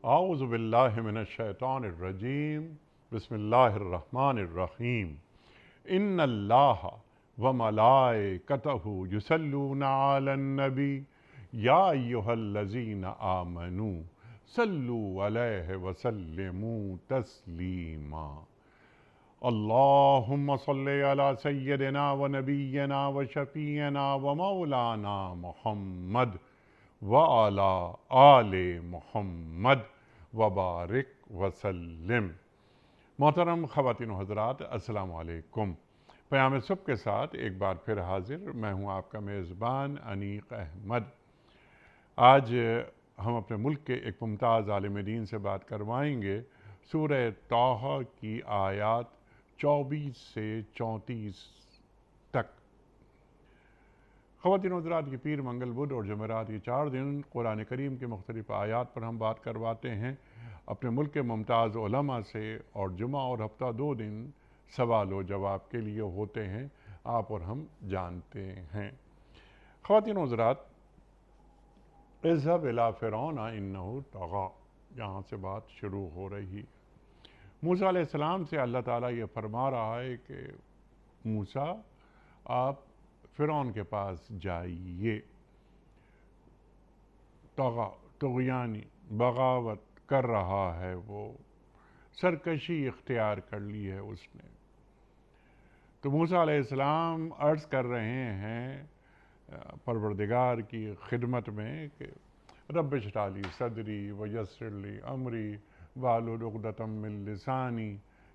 اعوذ باللہ من الشیطان الرجیم بسم اللہ الرحمن الرحیم ان اللہ وملائکتہ یصلون علی النبی یا ایہا الذین آمنوا صلوا علیہ وسلموا تسلیما اللہم صلی علی سیدنا ونبینا وشفیعنا ومولانا محمد وعلی آل محمد وبارک وسلم۔ محترم خواتین و حضرات، السلام علیکم۔ پیام صبح کے ساتھ ایک بار پھر حاضر میں ہوں آپ کا میزبان انیق احمد۔ آج ہم اپنے ملک کے ایک ممتاز عالم دین سے بات کروائیں گے سورہ طٰہٰ کی آیات 24 سے 34 تک۔ خواتین و حضرات، یہ پیر، منگل، بدھ اور جمعرات یہ 4 دن قرآن کریم کی مختلف آیات پر ہم بات کرواتے ہیں اپنے ملک کے ممتاز علماء سے، اور جمعہ اور ہفتہ 2 دن سوال و جواب کے لیے ہوتے ہیں، آپ اور ہم جانتے ہیں۔ خواتین و حضرات، اذهب الی فرعون انہ طغی، یہاں سے بات شروع ہو رہی۔ موسیٰ علیہ السلام سے اللہ تعالیٰ یہ فرما رہا ہے کہ موسیٰ، آپ فرعون کے پاس جائیے۔ طغیانی بغاوت کر رہا ہے، وہ سرکشی اختیار کر لی ہے اس نے۔ تو موسیٰ علیہ السلام عرض کر رہے ہیں پروردگار کی خدمت میں کہ رب اشرح لی صدری ویسر لی امری واحلل عقدۃ من لسانی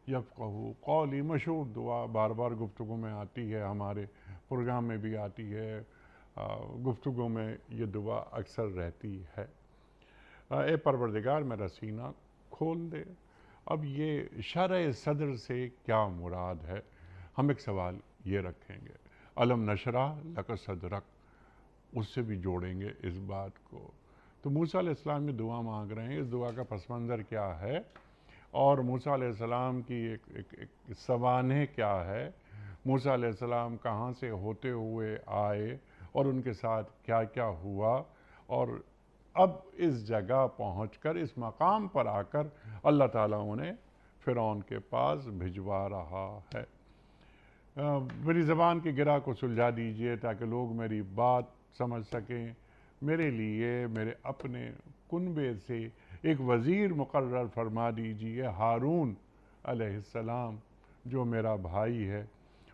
یفقہوا قولی۔ مشہور دعا بار بار گفتگو میں آتی ہے، ہمارے پروگرام میں بھی آتی ہے، گفتگو میں یہ دعا اکثر رہتی ہے۔ اے پروردگار، میرا سینہ کھول دے۔ اب یہ شرح صدر سے کیا مراد ہے؟ ہم ایک سوال یہ رکھیں گے، الم نشرح لک صدرک، اس سے بھی جوڑیں گے اس بات کو۔ تو موسیٰ علیہ السلام یہ دعا مانگ رہے ہیں، اس دعا کا پس منظر کیا ہے، اور موسیٰ علیہ السلام کی ایک سوانح کیا ہے، موسیٰ علیہ السلام کہاں سے ہوتے ہوئے آئے اور ان کے ساتھ کیا کیا ہوا، اور اب اس جگہ پہنچ کر، اس مقام پر آ کر اللہ تعالیٰ انہیں فرعون کے پاس بھجوا رہا ہے۔ میری زبان کی گرہ کو سلجھا دیجئے تاکہ لوگ میری بات سمجھ سکیں۔ میرے لیے میرے اپنے کنبے سے ایک وزیر مقرر فرما دیجئے، ہارون علیہ السلام جو میرا بھائی ہے،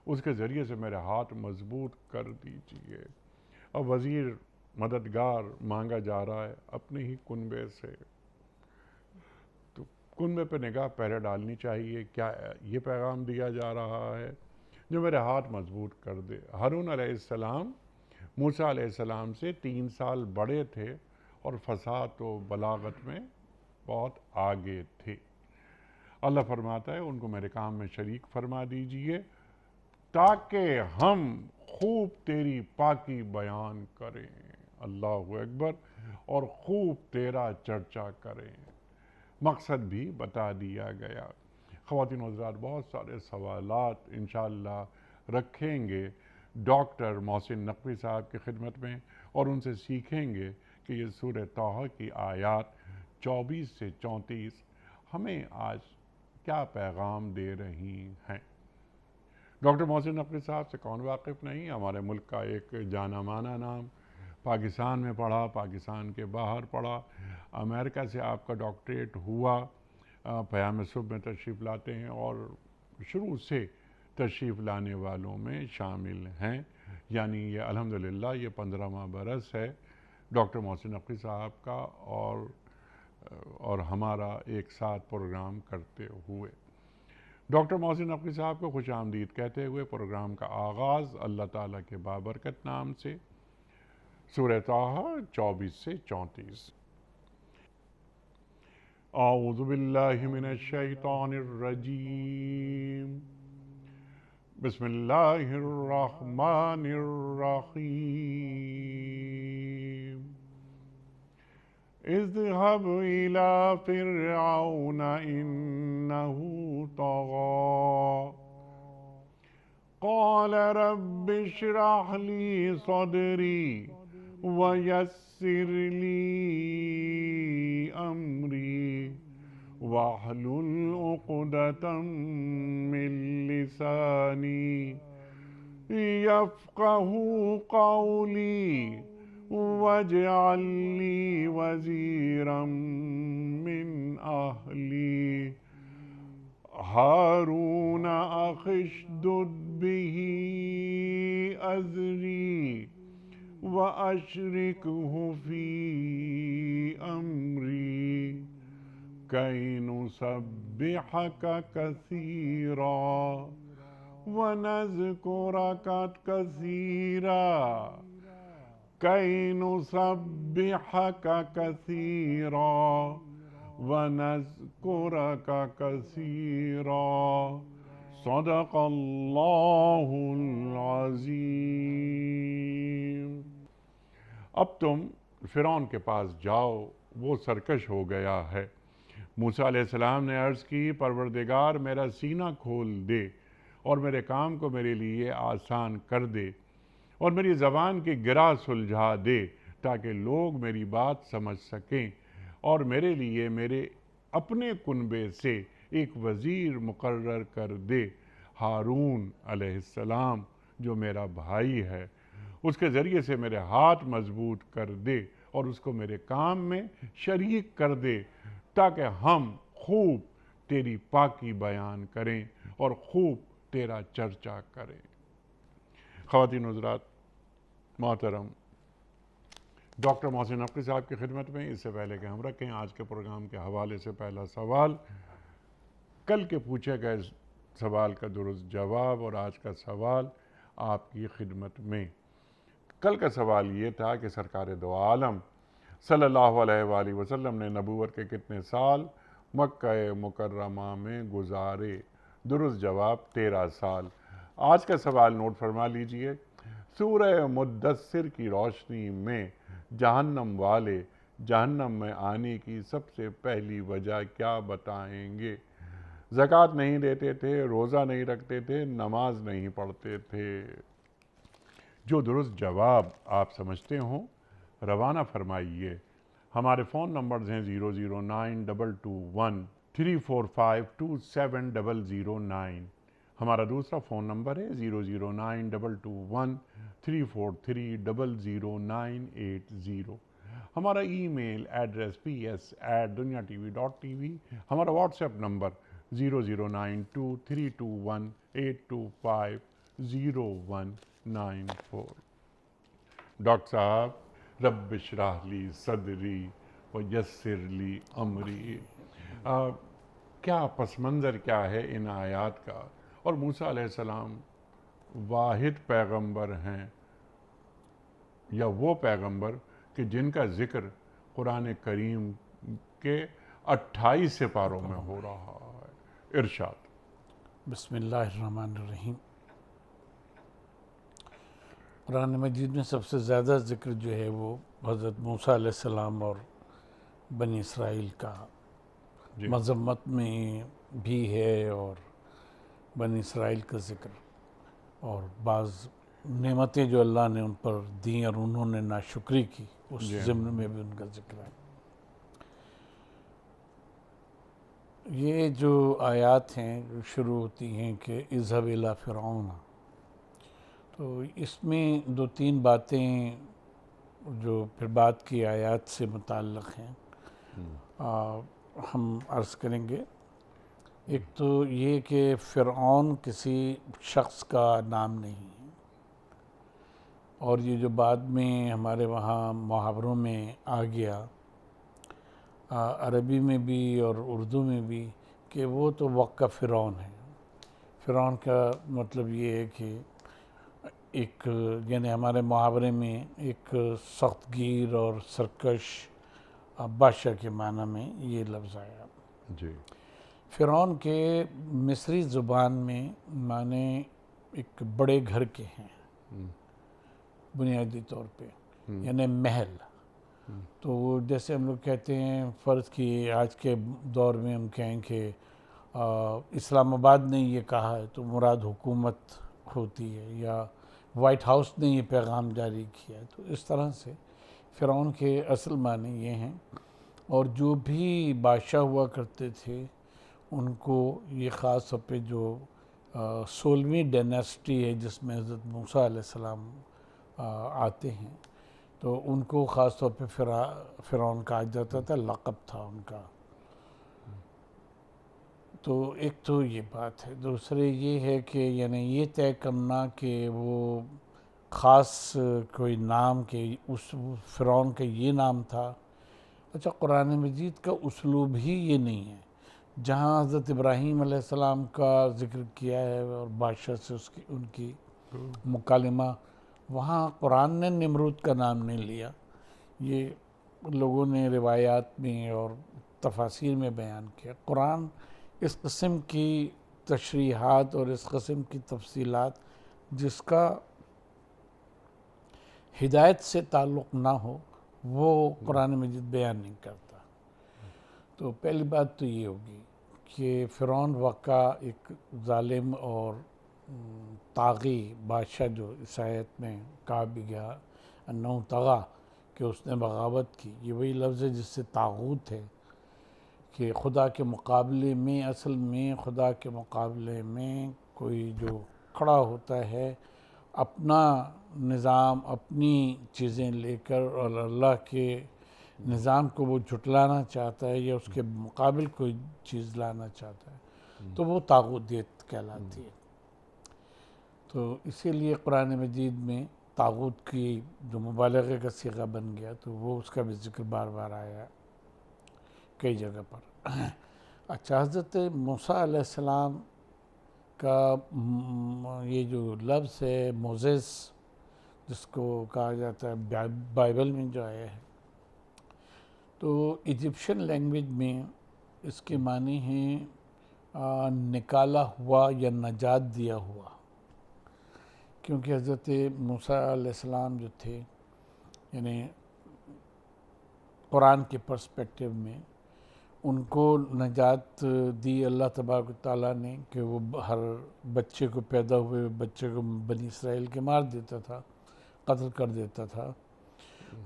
اس کے ذریعے سے میرے ہاتھ مضبوط کر دیجئے۔ اب وزیر مددگار مانگا جا رہا ہے اپنے ہی کنبے سے، تو کنبے پہ نگاہ پہلے ڈالنی چاہیے، کیا یہ پیغام دیا جا رہا ہے جو میرے ہاتھ مضبوط کر دے۔ ہارون علیہ السلام موسیٰ علیہ السلام سے 3 سال بڑے تھے اور فصاحت و بلاغت میں بہت آگے تھے۔ اللہ فرماتا ہے ان کو میرے کام میں شریک فرما دیجئے تاکہ ہم خوب تیری پاکی بیان کریں، اللہ اکبر، اور خوب تیرا چرچا کریں۔ مقصد بھی بتا دیا گیا۔ خواتین و حضرات، بہت سارے سوالات انشاءاللہ رکھیں گے ڈاکٹر محسن نقوی صاحب کی خدمت میں، اور ان سے سیکھیں گے کہ یہ سورہ طٰہٰ کی آیات 24 سے 34 ہمیں آج کیا پیغام دے رہی ہیں۔ ڈاکٹر محسن نقوی صاحب سے کون واقف نہیں، ہمارے ملک کا ایک جانا مانا نام، پاکستان میں پڑھا، پاکستان کے باہر پڑھا، امریکہ سے آپ کا ڈاکٹریٹ ہوا، پیام صبح میں تشریف لاتے ہیں اور شروع سے تشریف لانے والوں میں شامل ہیں، یعنی یہ الحمدللہ یہ 15واں برس ہے ڈاکٹر محسن نقوی صاحب کا اور ہمارا ایک ساتھ پروگرام کرتے ہوئے۔ ڈاکٹر محسن نقوی صاحب کو خوش آمدید کہتے ہوئے پروگرام کا آغاز اللہ تعالیٰ کے بابرکت نام سے، سورہ طٰہٰ 24 سے 34۔ اعوذ باللہ من الشیطان الرجیم، بسم اللہ الرحمن الرحیم۔ اذهب إلى فرعون إنه طغى قال رب اشرح لي صدري ويسر لي أمري واحلل عقدة من لساني يفقه قولي واجعل لي وزيرا من أهلي هارون أخي اشدد به أزري وأشركه في أمري كي نسبحك كثيرا ونذكرك كثيرا كي نسبحك كثيرا ونذكرك كثيرا صدق اللہ العظیم۔ اب تم فرعون کے پاس جاؤ، وہ سرکش ہو گیا ہے۔ موسیٰ علیہ السلام نے عرض کی، پروردگار میرا سینہ کھول دے اور میرے کام کو میرے لیے آسان کر دے اور میری زبان کی گرہ سلجھا دے تاکہ لوگ میری بات سمجھ سکیں اور میرے لیے میرے اپنے کنبے سے ایک وزیر مقرر کر دے، ہارون علیہ السلام جو میرا بھائی ہے، اس کے ذریعے سے میرے ہاتھ مضبوط کر دے اور اس کو میرے کام میں شریک کر دے تاکہ ہم خوب تیری پاکی بیان کریں اور خوب تیرا چرچا کریں۔ خواتین حضرات، محترم ڈاکٹر محسن نقوی صاحب کی خدمت میں اس سے پہلے کہ ہم رکھیں آج کے پروگرام کے حوالے سے پہلا سوال، کل کے پوچھے گئے سوال کا درست جواب اور آج کا سوال آپ کی خدمت میں۔ کل کا سوال یہ تھا کہ سرکار دو عالم صلی اللہ علیہ وآلہ وسلم نے نبوت کے کتنے سال مکہ مکرمہ میں گزارے؟ درست جواب 13 سال۔ آج کا سوال نوٹ فرما لیجئے۔ سورہ مدثر کی روشنی میں جہنم والے جہنم میں آنے کی سب سے پہلی وجہ کیا بتائیں گے؟ زکوٰۃ نہیں دیتے تھے، روزہ نہیں رکھتے تھے، نماز نہیں پڑھتے تھے۔ جو درست جواب آپ سمجھتے ہوں روانہ فرمائیے۔ ہمارے فون نمبرز ہیں 0092213452709۔ ہمارا دوسرا فون نمبر ہے 0092213300980۔ ہمارا ای میل ایڈریس ps@duniatv.tv۔ ہمارا واٹس ایپ نمبر 0092321825094۔ ڈاکٹر صاحب، رب اشرح لی صدری ویسر لی امری، کیا پس منظر کیا ہے ان آیات کا؟ اور موسیٰ علیہ السلام واحد پیغمبر ہیں یا وہ پیغمبر کہ جن کا ذکر قرآن کریم کے 28 سپاروں میں ہو رہا ہے؟ ارشاد۔ بسم اللہ الرحمن الرحیم۔ قرآن مجید میں سب سے زیادہ ذکر جو ہے وہ حضرت موسیٰ علیہ السلام اور بنی اسرائیل کا مذمت میں بھی ہے، اور بنی اسرائیل کا ذکر اور بعض نعمتیں جو اللہ نے ان پر دیں اور انہوں نے ناشکری کی، اس ضمن میں بھی ان کا ذکر ہے۔ یہ جو آیات ہیں جو شروع ہوتی ہیں کہ اذهب الى فرعون، تو اس میں 2-3 باتیں جو پھر بعد کی آیات سے متعلق ہیں ہم عرض کریں گے۔ ایک تو یہ کہ فرعون کسی شخص کا نام نہیں ہے، اور یہ جو بعد میں ہمارے وہاں محاوروں میں آ گیا، عربی میں بھی اور اردو میں بھی، کہ وہ تو وقت کا فرعون ہے۔ فرعون کا مطلب یہ ہے کہ ایک، یعنی ہمارے محاورے میں ایک سخت گیر اور سرکش بادشاہ کے معنی میں یہ لفظ آیا۔ جی۔ فرعون کے مصری زبان میں معنی ایک بڑے گھر کے ہیں بنیادی طور پہ، یعنی محل۔ تو جیسے ہم لوگ کہتے ہیں، فرض کی آج کے دور میں ہم کہیں کہ اسلام آباد نے یہ کہا ہے تو مراد حکومت ہوتی ہے، یا وائٹ ہاؤس نے یہ پیغام جاری کیا ہے، تو اس طرح سے فرعون کے اصل معنی یہ ہیں۔ اور جو بھی بادشاہ ہوا کرتے تھے ان کو یہ خاص طور پہ جو 16ویں ڈائناسٹی ہے جس میں حضرت موسیٰ علیہ السلام آتے ہیں، تو ان کو خاص طور پہ فرعون کہا جاتا تھا، لقب تھا ان کا۔ تو ایک تو یہ بات ہے، دوسرے یہ ہے کہ یعنی یہ طے کرنا کہ وہ خاص کوئی نام کہ اس فرعون کا یہ نام تھا۔ اچھا، قرآن مجید کا اسلوب ہی یہ نہیں ہے۔ جہاں حضرت ابراہیم علیہ السلام کا ذکر کیا ہے اور بادشاہ سے ان کی مکالمہ، وہاں قرآن نے نمرود کا نام نہیں لیا، یہ لوگوں نے روایات میں اور تفاسیر میں بیان کیا۔ قرآن اس قسم کی تشریحات اور اس قسم کی تفصیلات جس کا ہدایت سے تعلق نہ ہو وہ قرآن مجید بیان نہیں کرتا۔ تو پہلی بات تو یہ ہوگی کہ فرعون واقع ایک ظالم اور طاغی بادشاہ جو اس آیت میں کہا بھی گیا انہو طغا، کہ اس نے بغاوت کی، یہ وہی لفظ ہے جس سے طاغوت ہے، کہ خدا کے مقابلے میں، اصل میں خدا کے مقابلے میں کوئی جو کھڑا ہوتا ہے اپنا نظام، اپنی چیزیں لے کر، اور اللہ کے نظام کو وہ جھٹلانا چاہتا ہے یا اس کے مقابل کوئی چیز لانا چاہتا ہے، تو وہ طاغوتیت کہلاتی ہے۔ تو اسی لیے قرآن مجید میں طاغوت کی جو مبالغے کا صیغہ بن گیا، تو وہ اس کا بھی ذکر بار بار آیا کئی جگہ پر۔ اچھا، حضرت موسیٰ علیہ السلام کا یہ جو لفظ ہے موزیس، جس کو کہا جاتا ہے بائبل میں جو آیا ہے، تو ایجپشن لینگویج میں اس کے معنی ہیں نکالا ہوا یا نجات دیا ہوا، کیونکہ حضرت موسیٰ علیہ السلام جو تھے، یعنی قرآن کے پرسپیکٹیو میں ان کو نجات دی اللہ تبارک و تعالیٰ نے، کہ وہ ہر بچے کو، پیدا ہوئے بچے کو بنی اسرائیل کے مار دیتا تھا، قتل کر دیتا تھا۔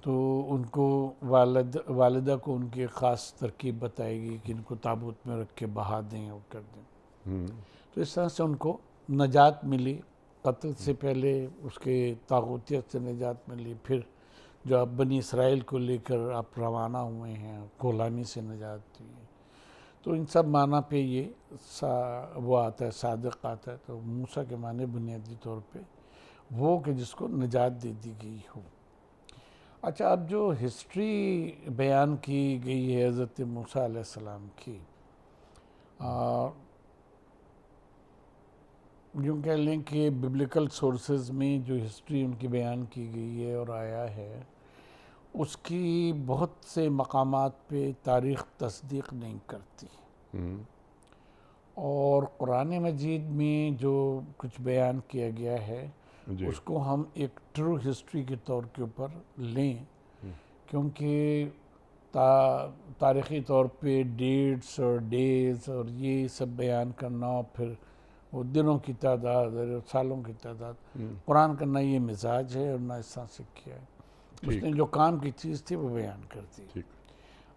تو ان کو والدہ کو ان کی خاص ترکیب بتائے گی کہ ان کو تابوت میں رکھ کے بہا دیں اور کر دیں۔ تو اس طرح سے ان کو نجات ملی، قتل سے پہلے اس کے طاغوتیت سے نجات ملی، پھر جو آپ بنی اسرائیل کو لے کر آپ روانہ ہوئے ہیں، غلامی سے نجات دی ہے۔ تو ان سب معنی پہ یہ وہ آتا ہے، صادق آتا ہے۔ تو موسیٰ کے معنی بنیادی طور پہ وہ کہ جس کو نجات دے دی گئی ہو۔ اچھا، اب جو ہسٹری بیان کی گئی ہے حضرت موسیٰ علیہ السلام کی، یوں کہہ لیں کہ ببلیکل سورسز میں جو ہسٹری ان کی بیان کی گئی ہے اور آیا ہے، اس کی بہت سے مقامات پہ تاریخ تصدیق نہیں کرتی، اور قرآن مجید میں جو کچھ بیان کیا گیا ہے اس کو ہم ایک ٹرو ہسٹری کے طور کے اوپر لیں، کیونکہ تاریخی طور پہ ڈیٹس اور ڈیز اور یہ سب بیان کرنا، اور پھر وہ دنوں کی تعداد اور سالوں کی تعداد، قرآن کا نہ یہ مزاج ہے اور نہ اس طرح سے کیا ہے۔ اس نے جو کام کی چیز تھی وہ بیان کرتی۔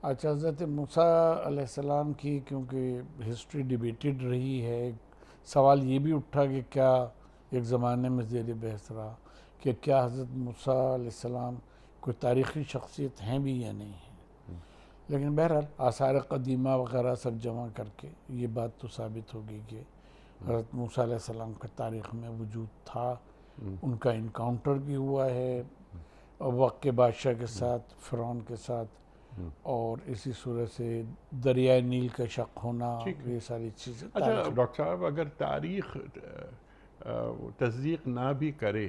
اچھا، حضرت موسیٰ علیہ السلام کی کیونکہ ہسٹری ڈیبیٹڈ رہی ہے، سوال یہ بھی اٹھا کہ کیا ایک زمانے میں زیر بحث رہا کہ کیا حضرت موسیٰ علیہ السلام کوئی تاریخی شخصیت ہیں بھی یا نہیں ہیں، لیکن بہرحال آثار قدیمہ وغیرہ سب جمع کر کے یہ بات تو ثابت ہوگی کہ حضرت موسیٰ علیہ السلام کا تاریخ میں وجود تھا، ان کا انکاؤنٹر بھی ہوا ہے وقت کے بادشاہ کے ساتھ، فرعون کے ساتھ، اور اسی صورت سے دریائے نیل کا شق ہونا، یہ ساری چیزیں۔ اچھا ڈاکٹر صاحب، اگر تاریخ تصدیق نہ بھی کرے،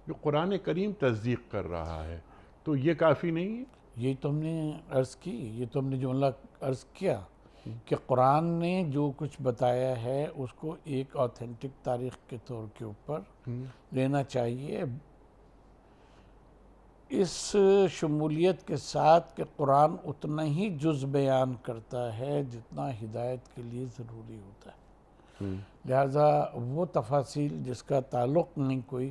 جو قرآن کریم تصدیق کر رہا ہے، تو یہ کافی نہیں ہے؟ یہ تو ہم نے عرض کی، یہ تو ہم نے جملہ عرض کیا کہ قرآن نے جو کچھ بتایا ہے اس کو ایک آتھینٹک تاریخ کے طور کے اوپر لینا چاہیے، اس شمولیت کے ساتھ کہ قرآن اتنا ہی جز بیان کرتا ہے جتنا ہدایت کے لیے ضروری ہوتا ہے، لہذا وہ تفاصیل جس کا تعلق نہیں کوئی،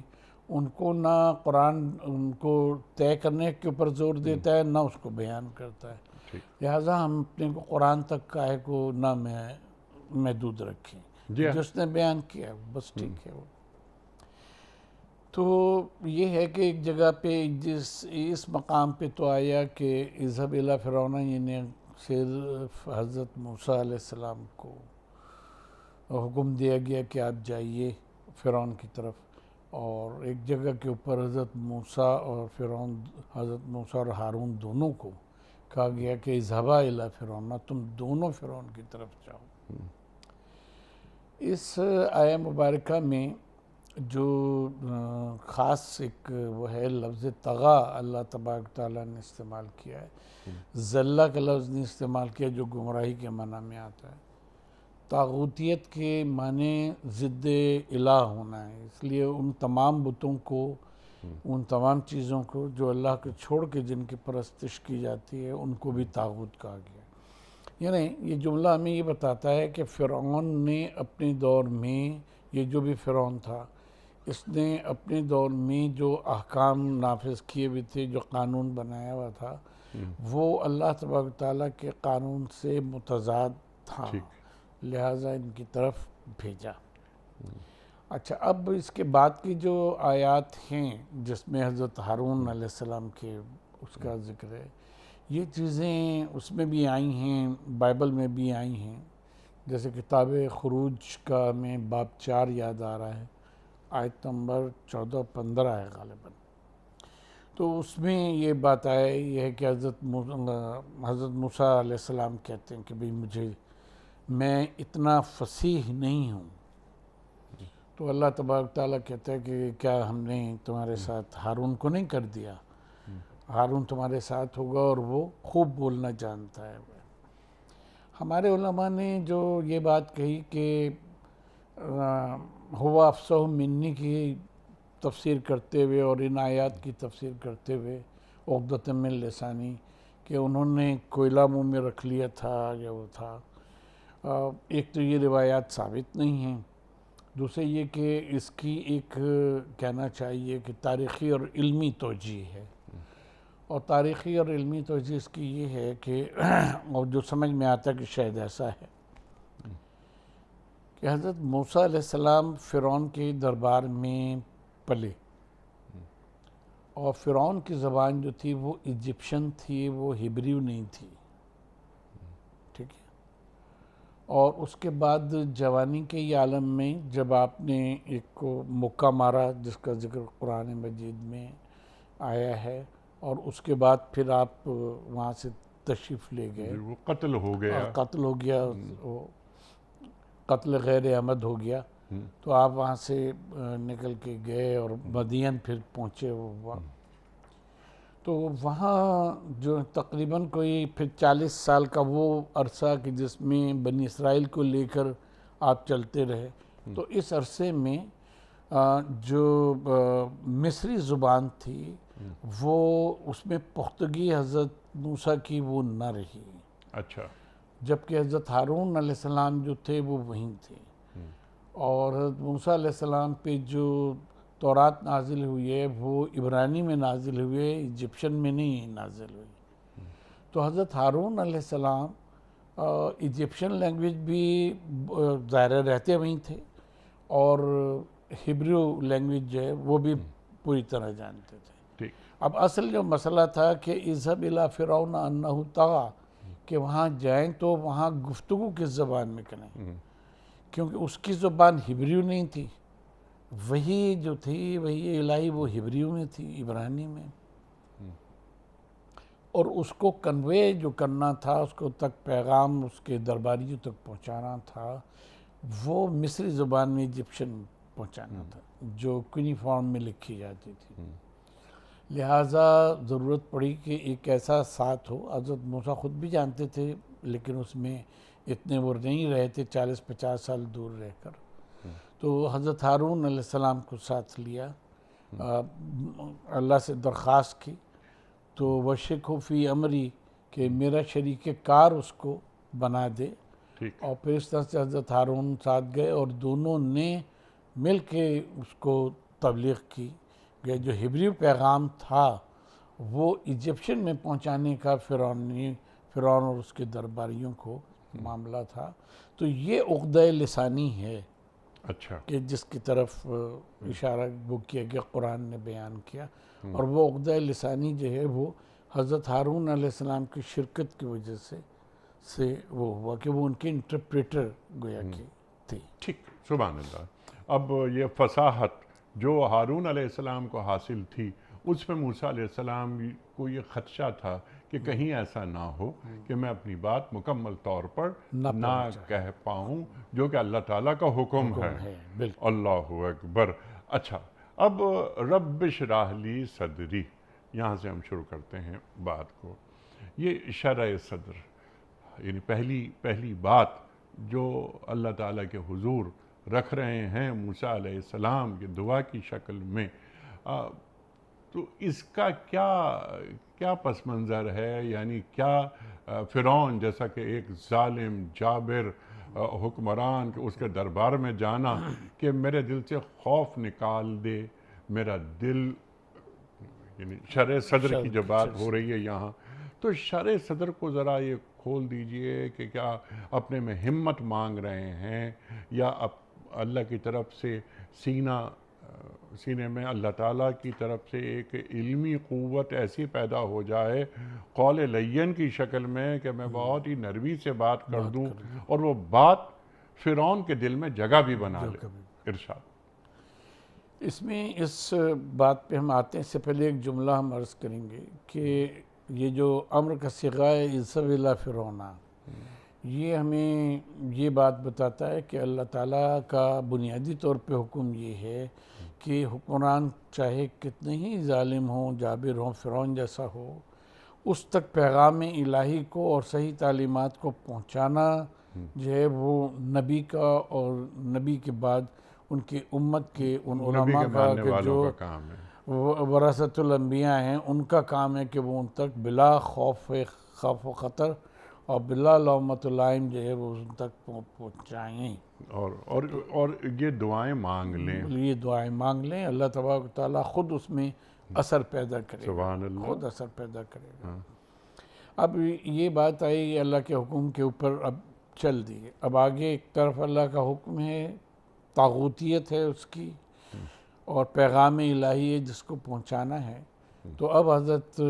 ان کو نہ قرآن ان کو طے کرنے کے اوپر زور دیتا ہے، نہ اس کو بیان کرتا ہے۔ لہٰذا ہم اپنے کو قرآن تک کا ہے کو نہ محدود رکھیں، جس نے بیان کیا بس ٹھیک ہے وہ۔ تو یہ ہے کہ ایک جگہ پہ اس مقام پہ تو آیا کہ اذهب الی فرعون، یعنی صرف حضرت موسیٰ علیہ السلام کو حکم دیا گیا کہ آپ جائیے فرعون کی طرف، اور ایک جگہ کے اوپر حضرت موسیٰ اور فرعون، حضرت موسیٰ اور ہارون دونوں کو کہا گیا کہ اذهبا الی فرعون، تم دونوں فرعون کی طرف جاؤ۔ اس آیہ مبارکہ میں جو خاص ایک وہ ہے لفظ طغا اللہ تبارک تعالیٰ نے استعمال کیا ہے، زلہ کا لفظ نہیں استعمال کیا جو گمراہی کے معنی میں آتا ہے۔ طاغوتیت کے معنی ضد الہ ہونا ہے، اس لیے ان تمام بتوں کو، ان تمام چیزوں کو جو اللہ کو چھوڑ کے جن کی پرستش کی جاتی ہے ان کو بھی طاغوت کہا گیا۔ یعنی یہ جملہ ہمیں یہ بتاتا ہے کہ فرعون نے اپنے دور میں، یہ جو بھی فرعون تھا، اس نے اپنے دور میں جو احکام نافذ کیے ہوئے تھے، جو قانون بنایا ہوا تھا، وہ اللہ تبارک تعالیٰ کے قانون سے متضاد تھا، لہٰذا ان کی طرف بھیجا۔ اچھا، اب اس کے بعد کی جو آیات ہیں جس میں حضرت ہارون علیہ السلام کے اس کا ذکر ہے، یہ چیزیں اس میں بھی آئی ہیں، بائبل میں بھی آئی ہیں، جیسے کتاب خروج کا میں باب 4 یاد آ رہا ہے، آیت نمبر 14-15 ہے غالباً۔ تو اس میں یہ بات آئے، یہ ہے کہ حضرت موسیٰ علیہ السلام کہتے ہیں کہ بھئی میں اتنا فصیح نہیں ہوں، تو اللہ تبارک تعالیٰ کہتا ہے کہ کیا ہم نے تمہارے ساتھ ہارون کو نہیں کر دیا؟ ہارون تمہارے ساتھ ہوگا اور وہ خوب بولنا جانتا ہے۔ ہمارے علماء نے جو یہ بات کہی کہ ہوا افصح منی کی تفسیر کرتے ہوئے اور ان آیات کی تفسیر کرتے ہوئے، عقدۃ من لسانی، کہ انہوں نے کوئلہ منہ میں رکھ لیا تھا یا وہ تھا، ایک تو یہ روایات ثابت نہیں ہیں، دوسرے یہ کہ اس کی ایک کہنا چاہیے کہ تاریخی اور علمی توجیہ ہے، اور تاریخی اور علمی توجہ اس کی یہ ہے کہ اور جو سمجھ میں آتا ہے کہ شاید ایسا ہے کہ حضرت موسیٰ علیہ السلام فرعون کے دربار میں پلے، اور فرعون کی زبان جو تھی وہ ایجپشن تھی، وہ ہیبریو نہیں تھی، ٹھیک ہے۔ اور اس کے بعد جوانی کے یہ عالم میں جب آپ نے ایک کو مکہ مارا جس کا ذکر قرآن مجید میں آیا ہے، اور اس کے بعد پھر آپ وہاں سے تشریف لے گئے، وہ قتل ہو گیا، قتل غیر عمد ہو گیا، تو آپ وہاں سے نکل کے گئے اور مدین پھر پہنچے ہوا، تو وہاں جو تقریباً کوئی پھر 40 سال کا وہ عرصہ کہ جس میں بنی اسرائیل کو لے کر آپ چلتے رہے، تو اس عرصے میں جو مصری زبان تھی وہ اس میں پختگی حضرت موسیٰ کی وہ نہ رہی، اچھا، جبکہ حضرت ہارون علیہ السلام جو تھے وہ وہیں تھے، اور حضرت موسیٰ علیہ السلام پہ جو تورات نازل ہوئی ہے وہ عبرانی میں نازل ہوئی ہے، ایجپشن میں نہیں نازل ہوئی، تو حضرت ہارون علیہ السلام ایجپشن لینگویج بھی ظاہر رہتے وہیں تھے، اور ہیبریو لینگویج جو ہے وہ بھی پوری طرح جانتے تھے۔ اب اصل جو مسئلہ تھا کہ اذهب الی فرعون انہ طغی، کہ وہاں جائیں تو وہاں گفتگو کس زبان میں کریں، کیونکہ اس کی زبان ہیبریو نہیں تھی، وہی جو تھی وہی الہی وہ ہیبریو میں تھی، عبرانی میں، اور اس کو کنوے جو کرنا تھا، اس کو تک پیغام اس کے درباریوں تک پہنچانا تھا، وہ مصری زبان میں ایجپشن پہنچانا تھا جو کنی فارم میں لکھی جاتی تھی، لہٰذا ضرورت پڑی کہ ایک ایسا ساتھ ہو۔ حضرت موسیٰ خود بھی جانتے تھے لیکن اس میں اتنے وہ نہیں رہے تھے، 40-50 سال دور رہ کر، تو حضرت ہارون علیہ السلام کو ساتھ لیا، اللہ سے درخواست کی تو وشرکہ فی امری، کہ میرا شریک کار اس کو بنا دے، اور پھر اس طرح سے حضرت ہارون ساتھ گئے اور دونوں نے مل کے اس کو تبلیغ کی کہ جو ہیبریو پیغام تھا وہ ایجپشن میں پہنچانے کا فرعون نے فرعون اور اس کے درباریوں کو معاملہ تھا. تو یہ عقدہ لسانی ہے اچھا کہ جس کی طرف اشارہ وہ کیا گیا، قرآن نے بیان کیا. اور وہ عقدہ لسانی جو ہے وہ حضرت ہارون علیہ السلام کی شرکت کی وجہ سے وہ ہوا کہ وہ ان کے انٹرپریٹر گویا کہ تھے. ٹھیک، سبحان اللہ. اب یہ فصاحت جو ہارون علیہ السلام کو حاصل تھی، اس میں موسیٰ علیہ السلام کو یہ خدشہ تھا کہ کہیں ایسا نہ ہو کہ میں اپنی بات مکمل طور پر نہ کہہ پاؤں، جو کہ اللہ تعالیٰ کا حکم ہے. اللہ اکبر. اچھا، اب رب اشرح لی صدری، یہاں سے ہم شروع کرتے ہیں بات کو. یہ شرح صدر، یعنی پہلی بات جو اللہ تعالیٰ کے حضور رکھ رہے ہیں موسیٰ علیہ السلام کی دعا کی شکل میں، تو اس کا کیا پس منظر ہے؟ یعنی کیا فرعون جیسا کہ ایک ظالم جابر حکمران اس کے دربار میں جانا کہ میرے دل سے خوف نکال دے میرا دل، یعنی شرح صدر کی جو بات ہو رہی ہے یہاں، تو شرح صدر کو ذرا یہ کھول دیجئے کہ کیا اپنے میں ہمت مانگ رہے ہیں، یا اللہ کی طرف سے سینے میں اللہ تعالیٰ کی طرف سے ایک علمی قوت ایسی پیدا ہو جائے قول لین کی شکل میں کہ میں بہت ہی نرمی سے بات کر دوں اور وہ بات فرعون کے دل میں جگہ بھی بنا لے. ارشاد. اس میں اس بات پہ ہم آتے ہیں، اس سے پہلے ایک جملہ ہم عرض کریں گے کہ یہ جو امر کا صیغہ ہے اذهب الی فرعون، یہ ہمیں یہ بات بتاتا ہے کہ اللہ تعالیٰ کا بنیادی طور پہ حکم یہ ہے کہ حکمران چاہے کتنے ہی ظالم ہوں، جابر ہوں، فرعون جیسا ہو، اس تک پیغام الہی کو اور صحیح تعلیمات کو پہنچانا جو ہے وہ نبی کا اور نبی کے بعد ان کی امت کے ان علماء کا کہ جو وراثت الانبیاء ہیں ان کا کام ہے کہ وہ ان تک بلا خوف و خطر اور بلا لومۃ اللائم جو ہے وہ ان تک پہنچائیں اور یہ دعائیں مانگ لیں. یہ دعائیں مانگ لیں، اللہ تبارک و تعالیٰ خود اس میں اثر پیدا کرے گا. سبحان اللہ. خود اثر پیدا کرے گا. اب یہ بات آئی اللہ کے حکم کے اوپر، اب چل دی. اب آگے ایک طرف اللہ کا حکم ہے، طاغوتیت ہے اس کی، اور پیغام الہی ہے جس کو پہنچانا ہے. تو اب حضرت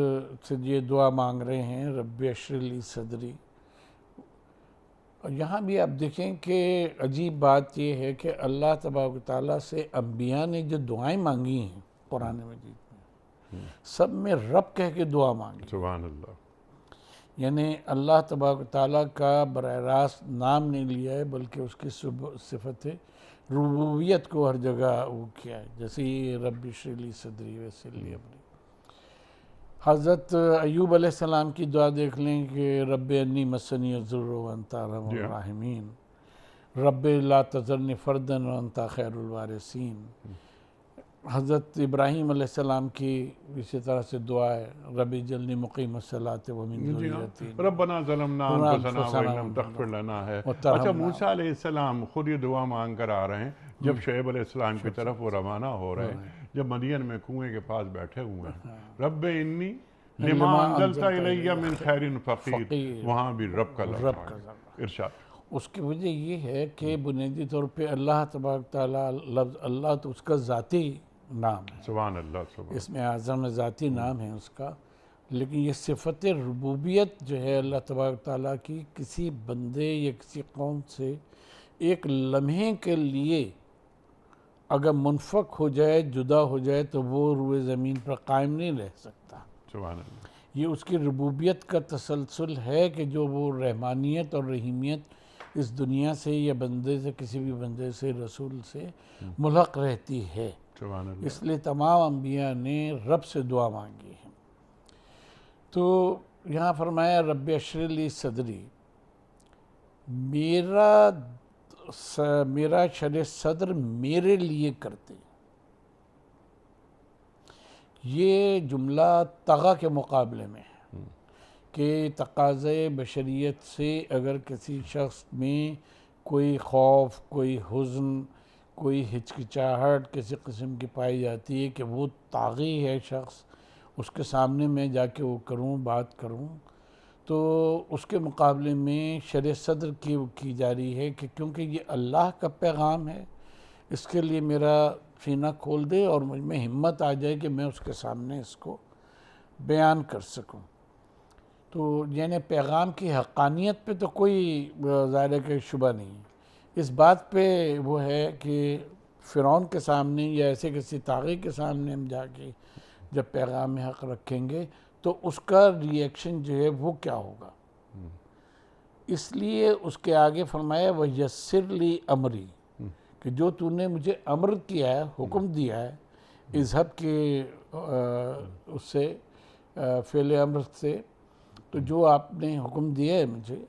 سے یہ دعا مانگ رہے ہیں رب اشرح لی صدری. اور یہاں بھی آپ دیکھیں کہ عجیب بات یہ ہے کہ اللہ تبارک و تعالیٰ سے انبیاء نے جو دعائیں مانگی ہیں قرآن مجید میں، سب میں رب کہہ کے دعا مانگی. سبحان اللہ. یعنی اللہ تبارک و تعالیٰ کا براہ راست نام نہیں لیا ہے، بلکہ اس کی صفت ربوبیت کو ہر جگہ وہ کیا ہے. جیسے یہ رب اشرح لی صدری ویسے لی امری. حضرت ایوب علیہ السلام کی دعا دیکھ لیں کہ رب انی مسنی الضر وانت ارحم الراحمین، رب لا تذرنی فردا وانت خیر الوارثین. حضرت ابراہیم علیہ السلام کی اسی طرح سے دعا ہے رب اجعلنی مقیم الصلاۃ ومن ذریتی ربنا ظلمنا انفسنا وان لم تغفر لنا ہے. اچھا، موسیٰ علیہ السلام خود یہ دعا مانگ کر آ رہے ہیں جب شعیب علیہ السلام کی طرف وہ روانہ ہو رہے ہیں، جب مدین میں کنویں کے پاس بیٹھے ہوئے ہیں، رب انی لما انزلت الی من خیر فقیر، وہاں بھی رب کا لفظ. ارشاد. اس کی وجہ یہ ہے کہ بنیادی طور پہ اللہ تبارک تعالیٰ، لفظ اللہ تو اس کا ذاتی نام ہے. سبحان اللہ. اس میں اعظم ذاتی نام ہے اس کا، لیکن یہ صفت ربوبیت جو ہے اللہ تبارک تعالیٰ کی کسی بندے یا کسی قوم سے ایک لمحے کے لیے اگر منفک ہو جائے، جدا ہو جائے، تو وہ روئے زمین پر قائم نہیں رہ سکتا. سبحان اللہ. یہ اس کی ربوبیت کا تسلسل ہے کہ جو وہ رحمانیت اور رحیمیت اس دنیا سے یا بندے سے، کسی بھی بندے سے، رسول سے ملحق رہتی ہے. سبحان اللہ. اس لیے تمام انبیاء نے رب سے دعا مانگی ہے. تو یہاں فرمایا رب اشرح لی صدری، میرا شرح صدر میرے لیے کرتے. یہ جملہ طغہ کے مقابلے میں ہے کہ تقاضۂ بشریت سے اگر کسی شخص میں کوئی خوف، کوئی حزن، کوئی ہچکچاہٹ کسی قسم کی پائی جاتی ہے کہ وہ طاغی ہے شخص، اس کے سامنے میں جا کے وہ کروں، بات کروں، تو اس کے مقابلے میں شرح صدر کی جا رہی ہے کہ کیونکہ یہ اللہ کا پیغام ہے، اس کے لیے میرا سینہ کھول دے اور مجھ میں ہمت آ جائے کہ میں اس کے سامنے اس کو بیان کر سکوں۔ تو یعنی پیغام کی حقانیت پہ تو کوئی ظاہر ہے کہ شبہ نہیں ہے، اس بات پہ وہ ہے کہ فرعون کے سامنے یا ایسے کسی طاغی کے سامنے ہم جا کے جب پیغام حق رکھیں گے تو اس کا ری ایکشن جو ہے وہ کیا ہوگا۔ اس لیے اس کے آگے فرمایا وَيَسِّرْ لِي أَمْرِي، کہ جو تو نے مجھے امر کیا ہے، حکم دیا ہے، اذهب کے اس سے فعل امر سے، تو جو آپ نے حکم دیا ہے مجھے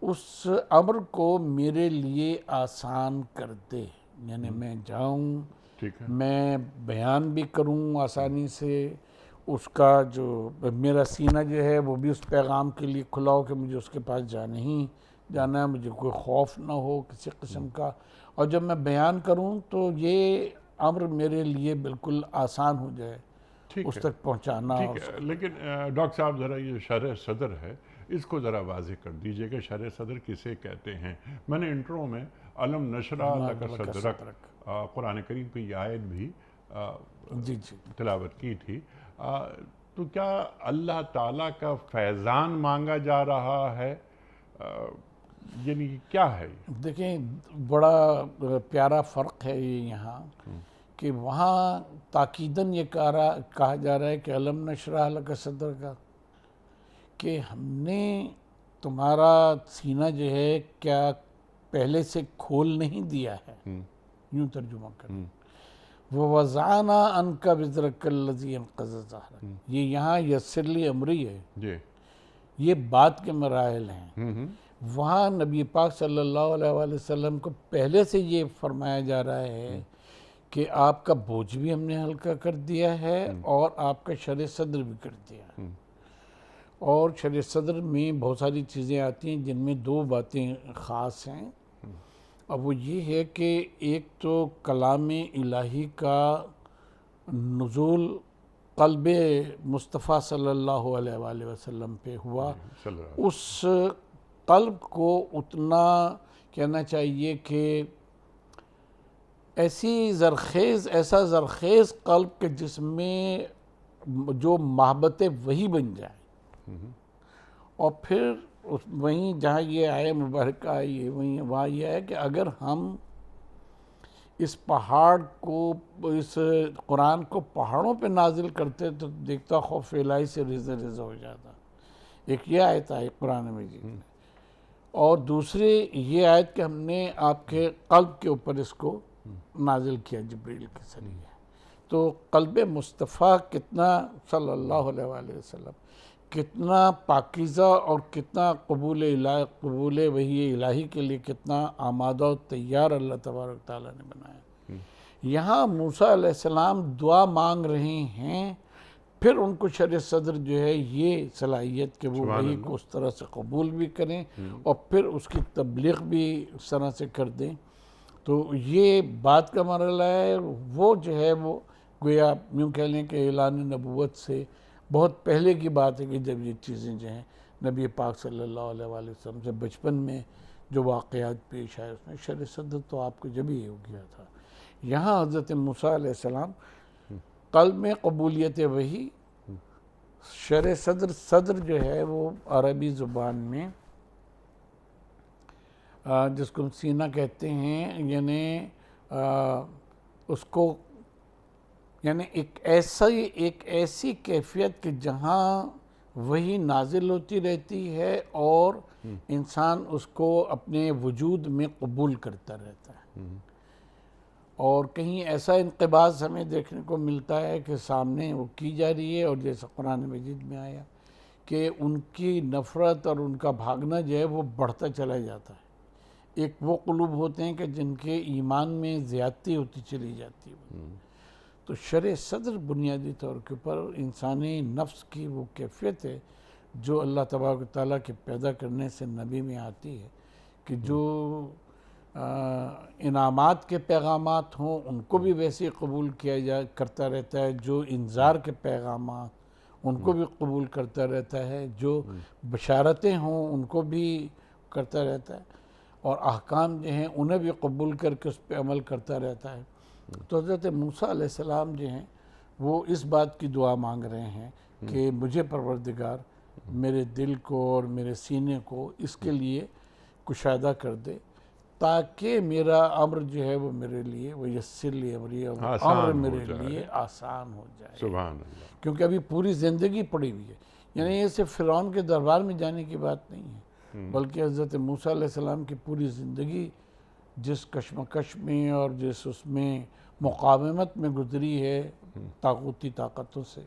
اس امر کو میرے لیے آسان کر دے، یعنی میں جاؤں، میں بیان بھی کروں آسانی سے، اس کا جو میرا سینہ جو ہے وہ بھی اس پیغام کے لیے کھلا ہو کہ مجھے اس کے پاس جانا ہے، مجھے کوئی خوف نہ ہو کسی قسم کا، اور جب میں بیان کروں تو یہ امر میرے لیے بالکل آسان ہو جائے اس تک پہنچانا۔ ٹھیک ہے، لیکن ڈاکٹر صاحب ذرا یہ شرح صدر ہے اس کو ذرا واضح کر دیجئے کہ شرح صدر کسے کہتے ہیں۔ میں نے انٹرو میں علم نشرح لک صدرک قرآن کریم پہ یہ آیت بھی تلاوت کی تھی، تو کیا اللہ تعالیٰ کا فیضان مانگا جا رہا ہے، یعنی کیا ہے؟ دیکھیں بڑا پیارا فرق ہے یہ یہاں کہ وہاں تاکیداً یہ کہا جا رہا ہے کہ علم نشرح لک صدرک، کہ ہم نے تمہارا سینہ جو ہے کیا پہلے سے کھول نہیں دیا ہے، یوں ترجمہ کریں، وَوَضَعْنَا عَنْكَ وِزْرَكَ الَّذِي أَنقَضَ ظَهْرَكَ، یہ یہاں یسر لی امری ہے، یہ بات کے مراحل ہیں۔ وہاں نبی پاک صلی اللہ علیہ وآلہ وسلم کو پہلے سے یہ فرمایا جا رہا ہے کہ آپ کا بوجھ بھی ہم نے ہلکا کر دیا ہے اور آپ کا شرح صدر بھی کر دیا ہے، اور شرح صدر میں بہت ساری چیزیں آتی ہیں جن میں دو باتیں خاص ہیں، اب وہ یہ ہے کہ ایک تو کلام الہی کا نزول قلب مصطفیٰ صلی اللہ علیہ وآلہ وسلم پہ ہوا، اس قلب کو اتنا کہنا چاہیے کہ ایسا زرخیز قلب کہ جس میں جو محبت وحی بن جائے، اور پھر وہیں جہاں یہ آئے مبارکہ آئی ہے وہاں یہ ہے کہ اگر ہم اس پہاڑ کو، اس قرآن کو پہاڑوں پہ نازل کرتے تو دیکھتا خوف الہی سے ریزہ ریزہ ہو جاتا، ایک یہ آیت آئی قرآن مجید میں، اور دوسری یہ آیت کہ ہم نے آپ کے قلب کے اوپر اس کو نازل کیا جبریل کے ذریعے، تو قلب مصطفیٰ کتنا صلی اللہ علیہ وآلہ وسلم کتنا پاکیزہ اور کتنا قبول وحی الہی کے لیے کتنا آمادہ و تیار اللہ تبارک تعالیٰ نے بنایا۔ یہاں موسیٰ علیہ السلام دعا مانگ رہے ہیں، پھر ان کو شرح صدر جو ہے یہ صلاحیت کہ وہ وحی کو اس طرح سے قبول بھی کریں اور پھر اس کی تبلیغ بھی اس طرح سے کر دیں، تو یہ بات کا مرحلہ ہے، وہ جو ہے وہ گویا یوں کہہ لیں کہ اعلان نبوت سے بہت پہلے کی بات ہے کہ جب یہ چیزیں جو ہیں نبی پاک صلی اللہ علیہ وآلہ وسلم سے بچپن میں جو واقعات پیش آئے اس میں شرح صدر تو آپ کو جب ہی ہو گیا تھا۔ یہاں حضرت موسیٰ علیہ السلام قلب میں قبولیت وحی، شرح صدر جو ہے وہ عربی زبان میں جس کو سینہ کہتے ہیں، یعنی اس کو یعنی ایک ایسی کیفیت کہ جہاں وحی نازل ہوتی رہتی ہے اور انسان اس کو اپنے وجود میں قبول کرتا رہتا ہے، اور کہیں ایسا انقباض ہمیں دیکھنے کو ملتا ہے کہ سامنے وہ کی جا رہی ہے، اور جیسا قرآن مجید میں آیا کہ ان کی نفرت اور ان کا بھاگنا جو ہے وہ بڑھتا چلا جاتا ہے۔ ایک وہ قلوب ہوتے ہیں کہ جن کے ایمان میں زیادتی ہوتی چلی جاتی ہے، تو شرح صدر بنیادی طور کے اوپر انسانی نفس کی وہ کیفیت ہے جو اللہ تبارک و تعالیٰ کے پیدا کرنے سے نبی میں آتی ہے کہ جو انعامات کے پیغامات ہوں ان کو بھی ویسے قبول کیا کرتا رہتا ہے، جو انذار کے پیغامات ان کو بھی قبول کرتا رہتا ہے، جو بشارتیں ہوں ان کو بھی کرتا رہتا ہے، اور احکام جو ہیں انہیں بھی قبول کر کے اس پہ عمل کرتا رہتا ہے۔ تو حضرت موسیٰ علیہ السلام جو ہیں وہ اس بات کی دعا مانگ رہے ہیں کہ مجھے پروردگار میرے دل کو اور میرے سینے کو اس کے لیے کشادہ کر دے، تاکہ میرا امر جو ہے وہ میرے لیے وہ یسر لی امری، امر میرے لیے آسان ہو جائے۔ سبحان اللہ۔ کیونکہ ابھی پوری زندگی پڑی ہوئی ہے، یعنی یہ صرف فرعون کے دربار میں جانے کی بات نہیں ہے، بلکہ حضرت موسیٰ علیہ السلام کی پوری زندگی جس کشمکش میں اور جس اس میں مقاومت میں گزری ہے طاغوتی طاقتوں سے،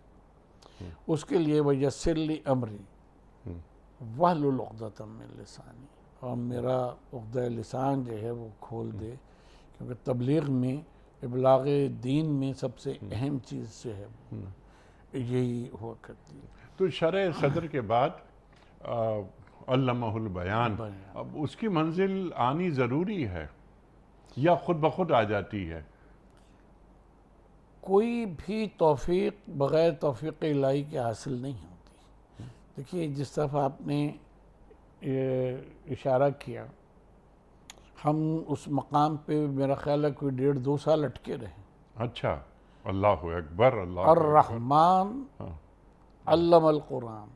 اس کے لیے وہ یسر لی امری واحلل عقدۃ من لسانی، اور میرا عقدہ لسان جو ہے وہ کھول دے، کیونکہ تبلیغ میں ابلاغ دین میں سب سے اہم چیز جو ہے یہی ہوا کرتی ہے۔ تو شرح صدر کے بعد علمہ البیان، اب اس کی منزل آنی ضروری ہے یا خود بخود آ جاتی ہے؟ کوئی بھی توفیق بغیر توفیق الہی کے حاصل نہیں ہوتی۔ دیکھیے جس طرح آپ نے اشارہ کیا، ہم اس مقام پہ میرا خیال ہے کوئی 1.5-2 سال اٹکے رہے۔ اچھا، اللہ اکبر، اللہ الرحمن علم القرآن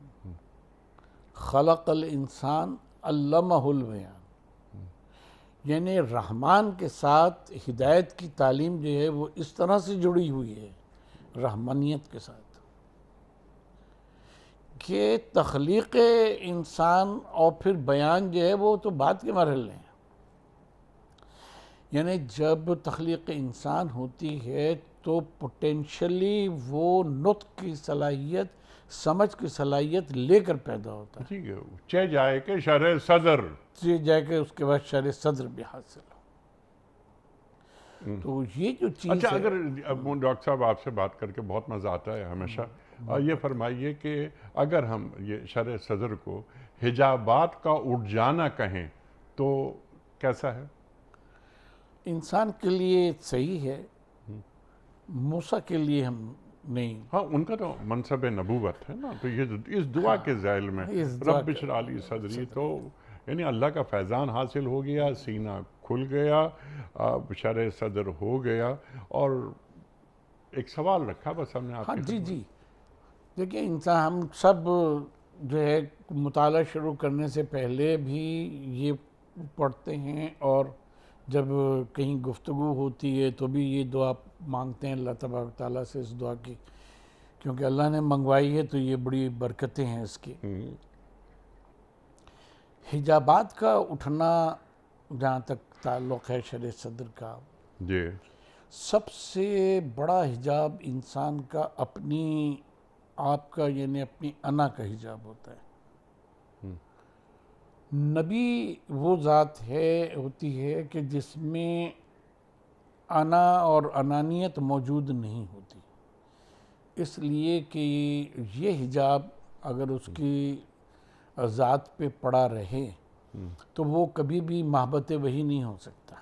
خلق الانسان علمہ البیان، یعنی رحمان کے ساتھ ہدایت کی تعلیم جو ہے وہ اس طرح سے جڑی ہوئی ہے رحمانیت کے ساتھ کہ تخلیق انسان اور پھر بیان جو ہے وہ تو بعد کے مرحلے ہیں۔ یعنی جب تخلیق انسان ہوتی ہے تو پوٹینشلی وہ نطق کی صلاحیت، سمجھ کی صلاحیت لے کر پیدا ہوتا ہے، ٹھیک ہے، چہ جائے کہ شرح صدر، یہ جائے کہ اس کے بعد شرح صدر بھی حاصل ہو۔ تو یہ جو چیز اچھا، ہے، اگر ڈاکٹر صاحب آپ سے بات کر کے بہت مزہ آتا ہے ہمیشہ، یہ فرمائیے کہ اگر ہم یہ شرح صدر کو حجابات کا اٹھ جانا کہیں تو کیسا ہے؟ انسان کے لیے صحیح ہے، موسیٰ کے لیے ہم نہیں۔ ہاں، ان کا تو منصب نبوت ہے نا، تو یہ اس دعا کے ذیل میں رب اشرح لی صدری، تو یعنی اللہ کا فیضان حاصل ہو گیا، سینہ کھل گیا، شرح صدر ہو گیا۔ اور ایک سوال رکھا بس ہم نے آپ ہاں کے جی دیکھیں، انسان ہم سب جو ہے مطالعہ شروع کرنے سے پہلے بھی یہ پڑھتے ہیں، اور جب کہیں گفتگو ہوتی ہے تو بھی یہ دعا مانگتے ہیں اللہ تبارک تعالیٰ سے، اس دعا کی، کیونکہ اللہ نے منگوائی ہے تو یہ بڑی برکتیں ہیں اس کی۔ حجابات کا اٹھنا جہاں تک تعلق ہے شرح صدر کا، جی، سب سے بڑا حجاب انسان کا اپنی آپ کا یعنی اپنی انا کا حجاب ہوتا ہے۔ نبی وہ ذات ہوتی ہے کہ جس میں انا اور انانیت موجود نہیں ہوتی، اس لیے کہ یہ حجاب اگر اس کی ذات پہ پڑا رہے تو وہ کبھی بھی محبت وحی نہیں ہو سکتا،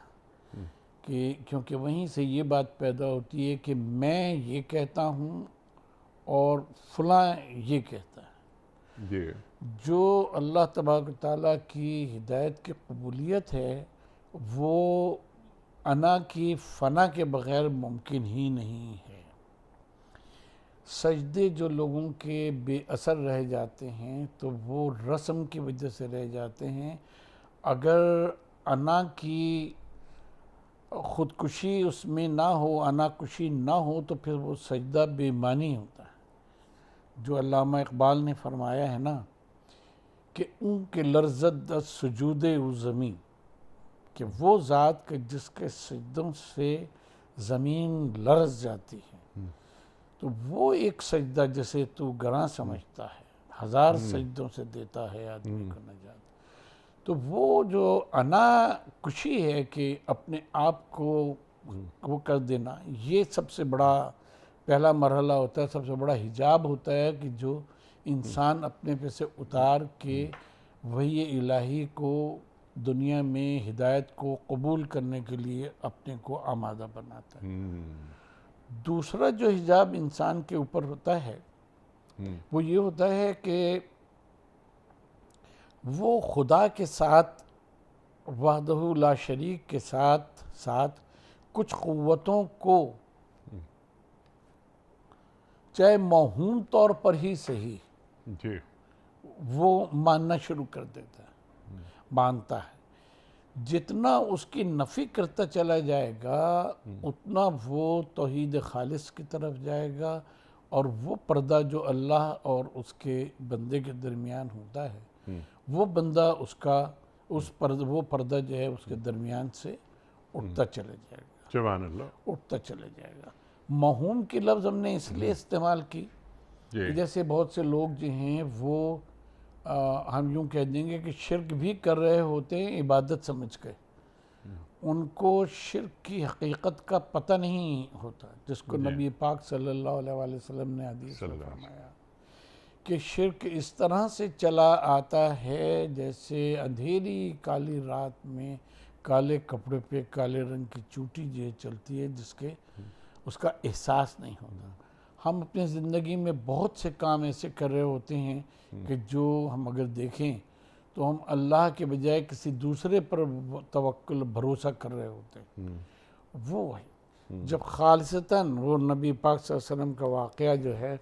کیونکہ وہیں سے یہ بات پیدا ہوتی ہے کہ میں یہ کہتا ہوں اور فلاں یہ کہتا ہے۔ جی، جو اللہ تبارک و تعالیٰ کی ہدایت کی قبولیت ہے وہ انا کی فنا کے بغیر ممکن ہی نہیں ہے۔ سجدے جو لوگوں کے بے اثر رہ جاتے ہیں تو وہ رسم کی وجہ سے رہ جاتے ہیں، اگر انا کی خودکشی اس میں نہ ہو، انا کشی نہ ہو، تو پھر وہ سجدہ بے معنی ہوتا ہے۔ جو علامہ اقبال نے فرمایا ہے نا کہ اون کے لرزد سجود او زمین، کہ وہ ذات کہ جس کے سجدوں سے زمین لرز جاتی ہے، تو وہ ایک سجدہ جسے تو گراں سمجھتا ہے 1000 سجدوں سے دیتا ہے آدمی کو نجات۔ تو وہ جو انا کشی ہے کہ اپنے آپ کو وہ کر دینا، یہ سب سے بڑا پہلا مرحلہ ہوتا ہے، سب سے بڑا حجاب ہوتا ہے کہ جو انسان اپنے پہ سے اتار کے وحی الہی کو دنیا میں ہدایت کو قبول کرنے کے لیے اپنے کو آمادہ بناتا ہے۔ دوسرا جو حجاب انسان کے اوپر ہوتا ہے وہ یہ ہوتا ہے کہ وہ خدا کے ساتھ وحدہ لا شریک کے ساتھ کچھ قوتوں کو چاہے موہوم طور پر ہی صحیح جی وہ ماننا شروع کر دیتا ہے، مانتا ہے۔ جتنا اس کی نفی کرتا چلا جائے گا اتنا وہ توحید خالص کی طرف جائے گا، اور وہ پردہ جو اللہ اور اس کے بندے کے درمیان ہوتا ہے وہ بندہ وہ پردہ جو ہے اس کے درمیان سے اٹھتا چلے جائے گا، سبحان اللہ، اٹھتا چلے جائے گا۔ موہوم کی لفظ ہم نے اس لیے استعمال کی کہ جیسے بہت سے لوگ جو ہیں وہ ہم یوں کہہ دیں گے کہ شرک بھی کر رہے ہوتے ہیں عبادت سمجھ کے، ان کو شرک کی حقیقت کا پتہ نہیں ہوتا، جس کو نبی پاک صلی اللہ علیہ وسلم نے حدیث میں فرمایا کہ شرک اس طرح سے چلا آتا ہے جیسے اندھیری کالی رات میں کالے کپڑے پہ کالے رنگ کی چوٹی جو چلتی ہے جس کے اس کا احساس نہیں ہوتا۔ ہم اپنی زندگی میں بہت سے کام ایسے کر رہے ہوتے ہیں کہ جو ہم اگر دیکھیں تو ہم اللہ کے بجائے کسی دوسرے پر توکل بھروسہ کر رہے ہوتے ہیں۔ وہ ہے جب خالصتاً وہ نبی پاک صلی اللہ علیہ وسلم کا واقعہ جو ہے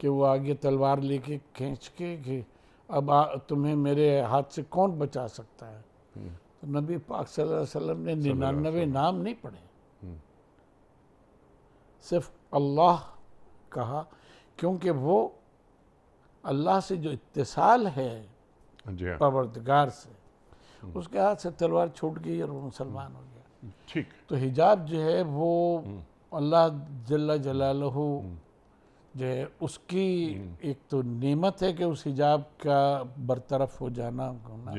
کہ وہ آگے تلوار لے کے کھینچ کے کہ اب تمہیں میرے ہاتھ سے کون بچا سکتا ہے، تو نبی پاک صلی اللہ علیہ وسلم نے 99 نام نہیں پڑھے، صرف اللہ کہا، کیونکہ وہ اللہ سے جو اتصال ہے پروردگار سے، اس کے ہاتھ سے تلوار چھوٹ گئی اور وہ مسلمان ہو گیا۔ ٹھیک، تو حجاب جو ہے وہ اللہ جل جلالہ جو ہے اس کی ایک تو نعمت ہے کہ اس حجاب کا برطرف ہو جانا ہونا،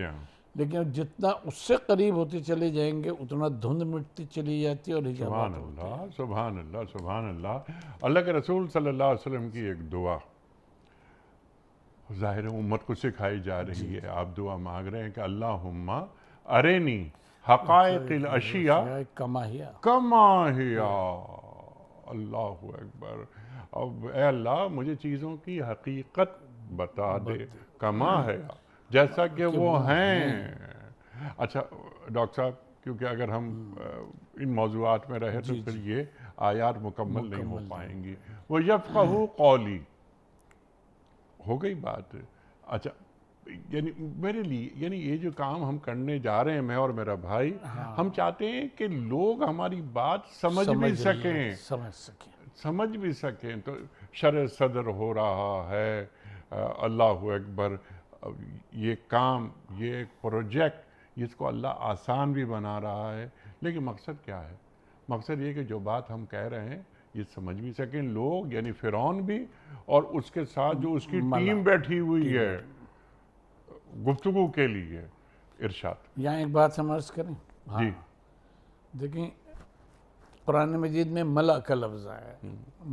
لیکن جتنا اس سے قریب ہوتے چلے جائیں گے اتنا دھند مٹتی چلی جاتی ہے اور حجابات سبحان اللہ، سبحان اللہ، سبحان اللہ۔ اللہ کے رسول صلی اللہ علیہ وسلم کی ایک دعا ظاہر امت کو سکھائی جا رہی ہے، آپ دعا مانگ رہے ہیں کہ اللہم ارینی حقائق الاشیاء کما ہی کما ہی، اللہ اکبر۔ اب اے اللہ مجھے چیزوں کی حقیقت بتا دے، کما ہے جیسا کہ وہ ہیں۔ اچھا ڈاکٹر صاحب، کیونکہ اگر ہم ان موضوعات میں رہے تو پھر یہ آیات مکمل نہیں ہو پائیں گی۔ وہ یفقہوا قولی ہو گئی بات۔ اچھا یعنی میرے لیے یعنی یہ جو کام ہم کرنے جا رہے ہیں میں اور میرا بھائی، ہم چاہتے ہیں کہ لوگ ہماری بات سمجھ بھی سکیں، تو شرح صدر ہو رہا ہے، اللہ اکبر۔ یہ کام، یہ ایک پروجیکٹ جس کو اللہ آسان بھی بنا رہا ہے، لیکن مقصد کیا ہے؟ مقصد یہ کہ جو بات ہم کہہ رہے ہیں یہ سمجھ بھی سکیں لوگ، یعنی فرعون بھی اور اس کے ساتھ جو اس کی ٹیم بیٹھی ہوئی ہے گفتگو کے لیے۔ ارشاد۔ یہاں ایک بات ہم عرض کریں، جی دیکھیں قرآن مجید میں ملا کا لفظ آیا ہے۔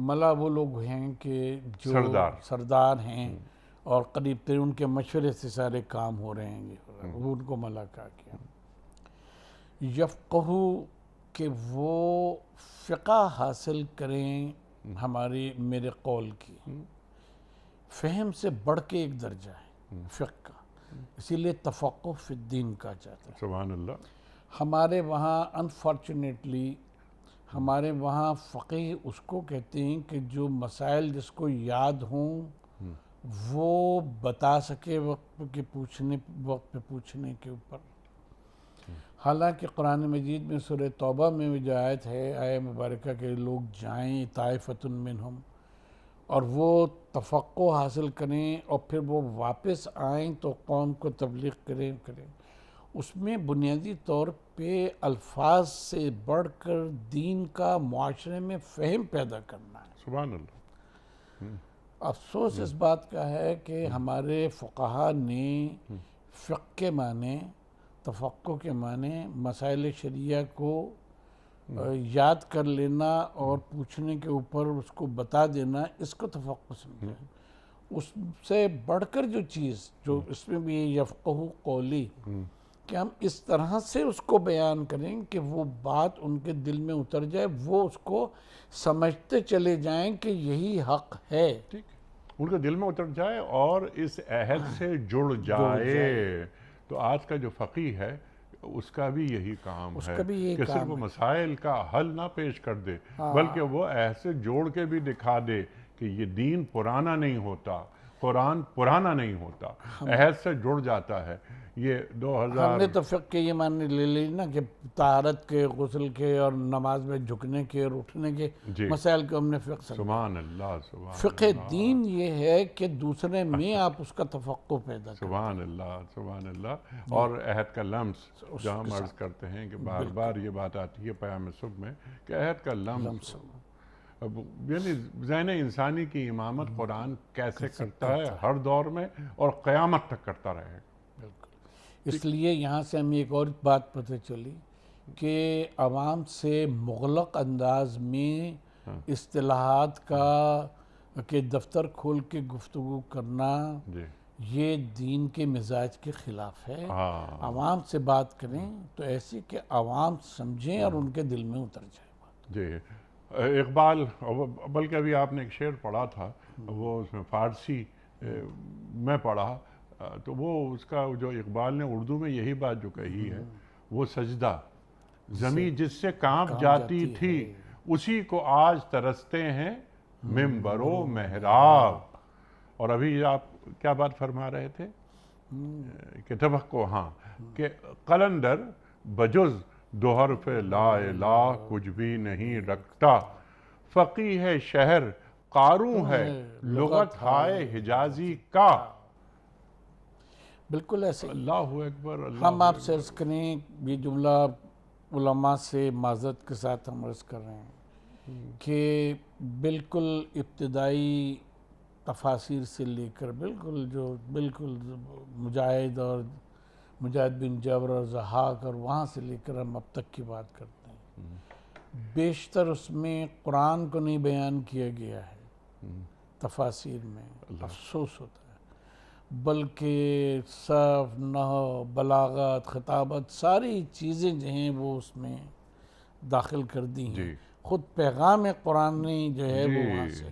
ملا وہ لوگ ہیں کہ جو سردار ہیں اور قریب ترین ان کے مشورے سے سارے کام ہو رہے ہیں، وہ ان کو ملا کہا گیا۔ یفقہو کہ وہ فقہ حاصل کریں میرے قول کی، فہم سے بڑھ کے ایک درجہ ہے فقہ کا، اسی لیے تفقہ فی الدین کہا جاتا ہے۔ سبحان اللہ۔ ہمارے وہاں انفارچونیٹلی ہمارے وہاں فقیہ اس کو کہتے ہیں کہ جو مسائل جس کو یاد ہوں وہ بتا سکے وقت پہ پوچھنے کے اوپر۔ حالانکہ قرآن مجید میں سورہ توبہ میں جو آیت ہے، آیہ مبارکہ کہ لوگ جائیں طائفۃ منہم اور وہ تفقہ حاصل کریں اور پھر وہ واپس آئیں تو قوم کو تبلیغ کریں، اس میں بنیادی طور پہ الفاظ سے بڑھ کر دین کا معاشرے میں فہم پیدا کرنا ہے۔ سبحان اللہ۔ افسوس اس بات کا ہے کہ ہمارے فقہا نے فقہ کے معنی، تفقہ کے معنی، مسائل شریعہ کو یاد کر لینا اور پوچھنے کے اوپر اس کو بتا دینا، اس کو تفقہ سمجھا۔ اس سے بڑھ کر جو چیز جو اس میں بھی یفقہوا قولی کہ ہم اس طرح سے اس کو بیان کریں کہ وہ بات ان کے دل میں اتر جائے، وہ اس کو سمجھتے چلے جائیں کہ یہی حق ہے۔ ان کے دل میں اتر جائے اور اس عہد سے جڑ جائے. تو آج کا جو فقیہ ہے اس کا بھی یہی کام ہے کہ صرف وہ مسائل کا حل نہ پیش کر دے بلکہ وہ عہد سے جوڑ کے بھی دکھا دے کہ یہ دین پرانا نہیں ہوتا، قرآن پرانا نہیں ہوتا، عہد سے جڑ جاتا ہے. یہ 2000 ہم نے تو فقہ کے یہ معنی لے لی نا کہ طہارت کے، غسل کے اور نماز میں جھکنے کے اور اٹھنے کے مسائل کو ہم نے فقہ سمجھا. سبحان اللہ، سبحان فقہ دین یہ ہے کہ دوسرے میں آپ اس کا تفقہ پیدا کریں. سبحان اللہ، سبحان اللہ. اور عہد کا لمس جہاں ہم عرض کرتے ہیں کہ بار بار یہ بات آتی ہے پیام صبح میں کہ عہد کا لمس، یعنی ذہن انسانی کی امامت قرآن کیسے کرتا ہے ہر دور میں اور قیامت تک کرتا رہے. اس لیے یہاں سے ہمیں ایک اور بات پتہ چلی کہ عوام سے مغلق انداز میں اصطلاحات کا کہ دفتر کھول کے گفتگو کرنا یہ دین کے مزاج کے خلاف ہے. عوام سے بات کریں تو ایسی کہ عوام سمجھیں اور ان کے دل میں اتر جائے. جی اقبال، بلکہ ابھی آپ نے ایک شعر پڑھا تھا، وہ اس میں فارسی میں پڑھا تو وہ اس کا جو اقبال نے اردو میں یہی بات جو کہی ہے، وہ سجدہ زمین جس سے کانپ جاتی تھی اسی کو آج ترستے ہیں ممبر و محراب. اور ابھی آپ کیا بات فرما رہے تھے کہ توقع، ہاں، کہ قلندر بجز دو حرف لا الہ کچھ بھی نہیں رکھتا، فقیہ ہے شہر قاروں ہے لغت ہائے حجازی کا. بالکل ایسے. اللہ اکبر. ہم آپ سے عرض کریں، یہ جملہ علماء سے معذرت کے ساتھ ہم عرض کر رہے ہیں کہ بالکل ابتدائی تفاسیر سے لے کر بالکل مجاہد اور مجاہد بن جبر اور ضحاک اور وہاں سے لے کر ہم اب تک کی بات کرتے ہیں، بیشتر اس میں قرآن کو نہیں بیان کیا گیا ہے تفاسیر میں. افسوس ہوتا ہے. بلکہ صرف، نحو، بلاغت، خطابت، ساری چیزیں جو ہیں وہ اس میں داخل کر دی ہیں. خود پیغام قرآن نے جو ہے وہ وہاں سے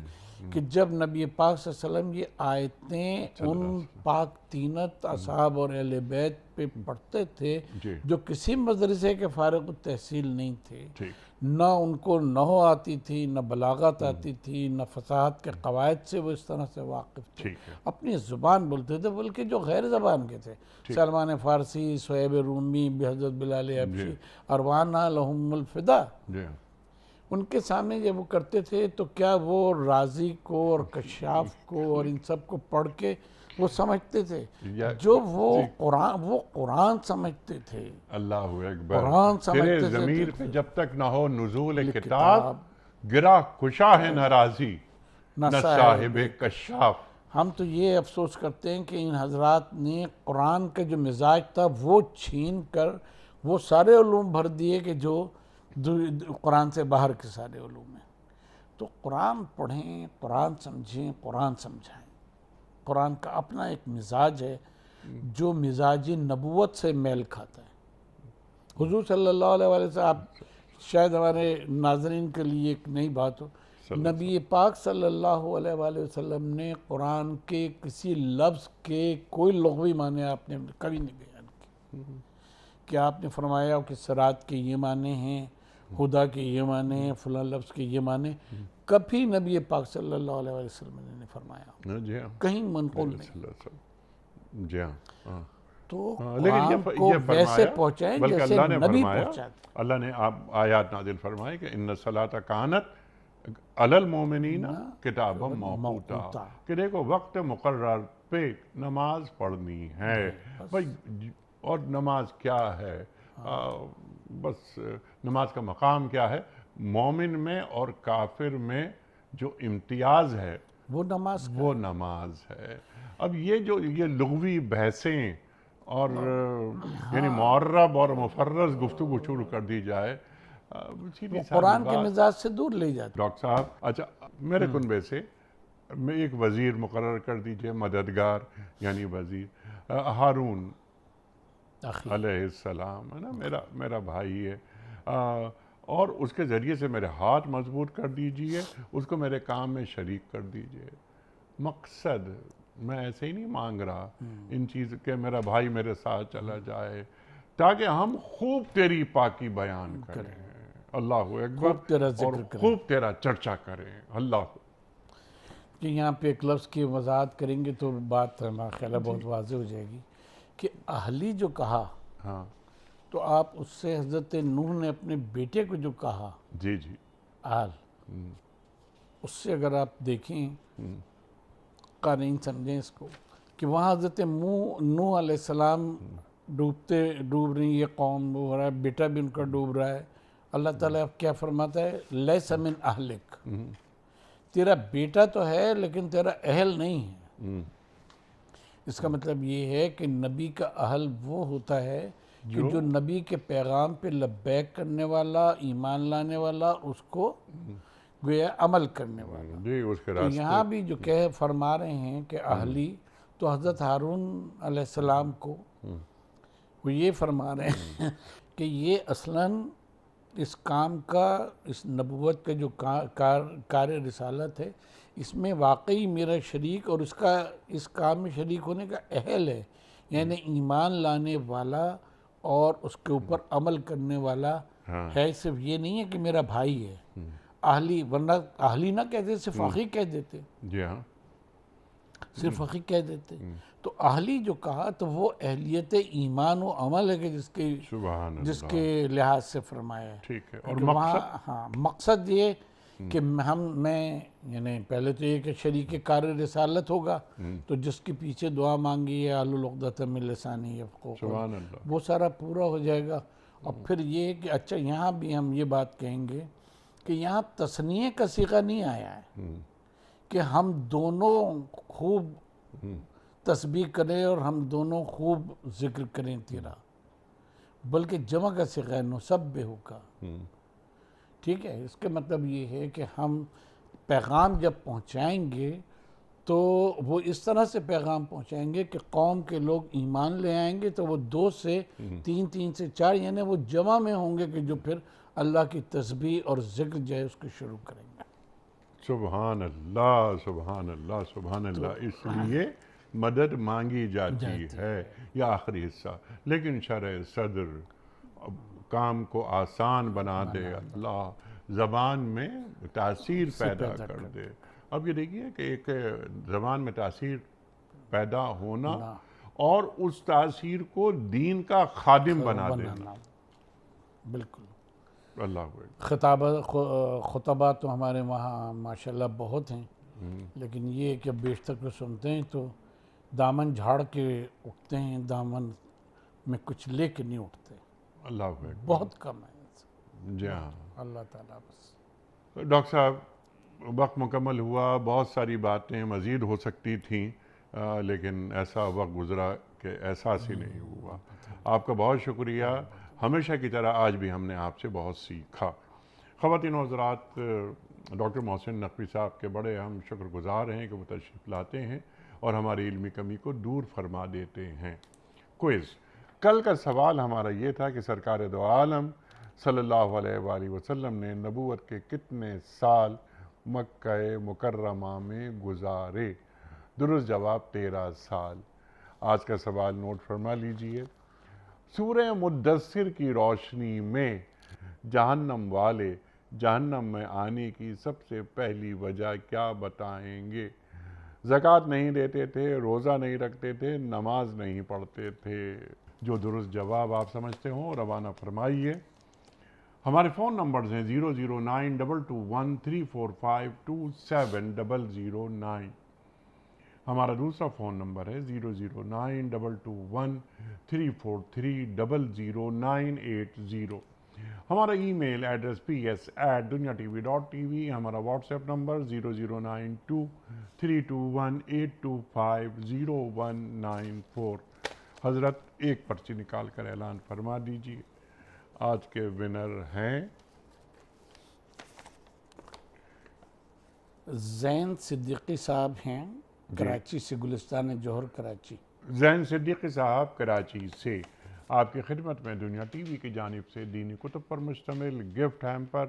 کہ جب نبی پاک صلی اللہ علیہ وسلم یہ آیتیں ان پاک تینت اصحاب اور اہل بیت پہ پڑھتے تھے جو کسی مدرسے کے فارغ التحصیل نہیں تھے، نہ ان کو نحو آتی تھی، نہ بلاغت آتی تھی، نہ فصاحت کے قواعد سے وہ اس طرح سے واقف تھے، اپنی زبان بولتے تھے، بلکہ جو غیر زبان کے تھے، سلمان فارسی، صہیب رومی، حضرت بلال حبشی، اروانا لہم الفدا، ان کے سامنے جب وہ کرتے تھے تو کیا وہ رازی کو اور کشاف کو اور ان سب کو پڑھ کے وہ سمجھتے تھے؟ جو وہ قرآن سمجھتے تھے. اللہ اکبر. قرآن سمجھتے تیرے ضمیر پہ جب تک نہ ہو نزول کتاب، گرا کشا ہے نہ رازی نہ صاحب کشاف. ہم تو یہ افسوس کرتے ہیں کہ ان حضرات نے قرآن کا جو مزاج تھا وہ چھین کر وہ سارے علوم بھر دیے کہ جو قرآن سے باہر کے سارے علوم ہیں. تو قرآن پڑھیں، قرآن سمجھیں، قرآن سمجھائیں. قرآن کا اپنا ایک مزاج ہے جو مزاج نبوت سے میل کھاتا ہے. حضور صلی اللہ علیہ وسلم، آپ شاید ہمارے ناظرین کے لیے ایک نئی بات ہو، نبی پاک صلی اللہ علیہ وآلہ وسلم نے قرآن کے کسی لفظ کے کوئی لغوی معنی آپ نے کبھی نہیں بیان کی کہ آپ نے فرمایا کہ صراط کے یہ معنی ہیں، خدا کے یہ معنی ہیں، فلاں لفظ کے یہ معنی. کبھی نبی پاک صلی اللہ علیہ وسلم نے فرمایا، کہیں منقول نہیں. جی ہاں. تو قرآن کو ویسے پہنچائیں جیسے نبی پہنچاتے. اللہ نے آیات نازل فرمائے کہ ان الصلاۃ کانت علی المؤمنین کتابا موقوتا، کہ دیکھو وقت مقرر پہ نماز پڑھنی ہے. اور نماز کیا ہے؟ بس نماز کا مقام کیا ہے؟ مومن میں اور کافر میں جو امتیاز ہے وہ نماز ہے. اب یہ لغوی بحثیں اور یعنی معرب اور مفرز گفتگو شروع کر دی جائے، قرآن کے مزاج سے دور لے جاتے. ڈاکٹر صاحب، اچھا میرے کنبے سے میں ایک وزیر مقرر کر دیجئے، مددگار یعنی وزیر ہارون علیہ السلام، ہے نا، میرا بھائی ہے، اور اس کے ذریعے سے میرے ہاتھ مضبوط کر دیجئے، اس کو میرے کام میں شریک کر دیجئے. مقصد میں ایسے ہی نہیں مانگ رہا ان چیز کہ میرا بھائی میرے ساتھ چلا جائے، تاکہ ہم خوب تیری پاکی بیان کریں، اللہ اکبر، خوب تیرا اور ذکر کریں خوب تیرا چرچا کریں، اللہ. کہ یہاں پہ ایک لفظ کی وضاحت کریں گے تو بات ہمارا خیال ہے بہت واضح ہو جائے گی کہ اہلی جو کہا ہاں تو آپ اس سے حضرت نوح نے اپنے بیٹے کو جو کہا جی جی اہل، اس سے اگر آپ دیکھیں قارئین سمجھیں اس کو کہ وہاں حضرت نوح علیہ السلام ڈوب رہی یہ قوم ہو رہا ہے، بیٹا بھی ان کا ڈوب رہا ہے. اللہ تعالیٰ کیا فرماتا ہے؟ لیس من اہلک، تیرا بیٹا تو ہے لیکن تیرا اہل نہیں ہے. اس کا مطلب یہ ہے کہ نبی کا اہل وہ ہوتا ہے کہ جو نبی کے پیغام پہ لبیک کرنے والا، ایمان لانے والا، اس کو گویا عمل کرنے والا. جی اس کے تو راستے. یہاں بھی جو فرما رہے ہیں کہ اہلی، تو حضرت ہارون علیہ السلام کو وہ یہ فرما رہے ہیں کہ یہ اصلاً اس کام کا، اس نبوت کا جو کار رسالت ہے، اس میں واقعی میرا شریک اور اس کام میں شریک ہونے کا اہل ہے، یعنی ایمان لانے والا اور اس کے اوپر عمل کرنے والا ہے. صرف یہ نہیں ہے کہ میرا بھائی ہے اہلی، ورنہ اہلی نہ کہتے، صرف اخی کہہ دیتے، جی ہاں صرف اخی کہہ دیتے. تو اہلی جو کہا تو وہ اہلیت ایمان و عمل ہے کہ سبحان جس اللہ. کے لحاظ سے فرمایا ہے. ٹھیک ہے. اور کہ وہاں ہاں مقصد یہ کہ میں یعنی پہلے تو یہ کہ شریک کار رسالت ہوگا تو جس کے پیچھے دعا مانگی ہے احلل عقدۃ من لسانی یفقہوا قولی، سبحان اللہ. وہ سارا پورا ہو جائے گا. اور پھر یہ کہ اچھا یہاں بھی ہم یہ بات کہیں گے کہ یہاں تثنیہ کا صیغہ نہیں آیا ہے کہ ہم دونوں خوب تسبیح کریں اور ہم دونوں خوب ذکر کریں تیرا، بلکہ جمع کا صیغہ ہے نسبحہ کا. ٹھیک ہے، اس کا مطلب یہ ہے کہ ہم پیغام جب پہنچائیں گے تو وہ اس طرح سے پیغام پہنچائیں گے کہ قوم کے لوگ ایمان لے آئیں گے تو وہ 2 سے 3، 3 سے 4، یعنی وہ جمع میں ہوں گے کہ جو پھر اللہ کی تسبیح اور ذکر جو ہے اس کو شروع کریں گے. سبحان اللہ سبحان اللہ سبحان اللہ. اس لیے مدد مانگی جاتی ہے، یہ آخری حصہ. لیکن شرح صدر کام کو آسان بنا دے اللہ، زبان میں تاثیر پیدا کر دے. اب یہ دیکھیے کہ ایک زبان میں تاثیر پیدا ہونا اور اس تاثیر کو دین کا خادم بنا دینا. بالکل. اللہ خطبات تو ہمارے وہاں ماشاءاللہ بہت ہیں، لیکن یہ کہ بیشتر کو سنتے ہیں تو دامن جھاڑ کے اٹھتے ہیں، دامن میں کچھ لے کے نہیں اٹھتے. اللہ بہت کم ہے. جی ہاں. اللہ تعالیٰ بس. ڈاکٹر صاحب وقت مکمل ہوا، بہت ساری باتیں مزید ہو سکتی تھیں لیکن ایسا وقت گزرا کہ احساس ہی نہیں ہوا. آپ کا بہت شکریہ. ہمیشہ کی طرح آج بھی ہم نے آپ سے بہت سیکھا. خواتین و حضرات، ڈاکٹر محسن نقوی صاحب کے بڑے ہم شکر گزار ہیں کہ وہ تشریف لاتے ہیں اور ہماری علمی کمی کو دور فرما دیتے ہیں. کوئز. کل کا سوال ہمارا یہ تھا کہ سرکار دو عالم صلی اللہ علیہ وآلہ وسلم نے نبوت کے کتنے سال مکہ مکرمہ میں گزارے؟ درست جواب 13 سال. آج کا سوال نوٹ فرما لیجئے. سورہ مدثر کی روشنی میں جہنم والے جہنم میں آنے کی سب سے پہلی وجہ کیا بتائیں گے؟ زکوٰۃ نہیں دیتے تھے، روزہ نہیں رکھتے تھے، نماز نہیں پڑھتے تھے. جو درست جواب آپ سمجھتے ہوں روانہ فرمائیے. ہمارے فون نمبرز ہیں 00922134527 ہمارا دوسرا فون نمبر ہے 009221343000980. ہمارا ای میل ایڈریس ps@duniatv.tv. ہمارا واٹس ایپ نمبر 009232182509194. حضرت ایک پرچی نکال کر اعلان فرما دیجیے. آج کے ونر ہیں زین صدیقی صاحب ہیں، کراچی سے، گلستان جوہر کراچی. زین صدیقی صاحب کراچی سے آپ کی خدمت میں دنیا ٹی وی کی جانب سے دینی کتب پر مشتمل گفٹ ہیمپر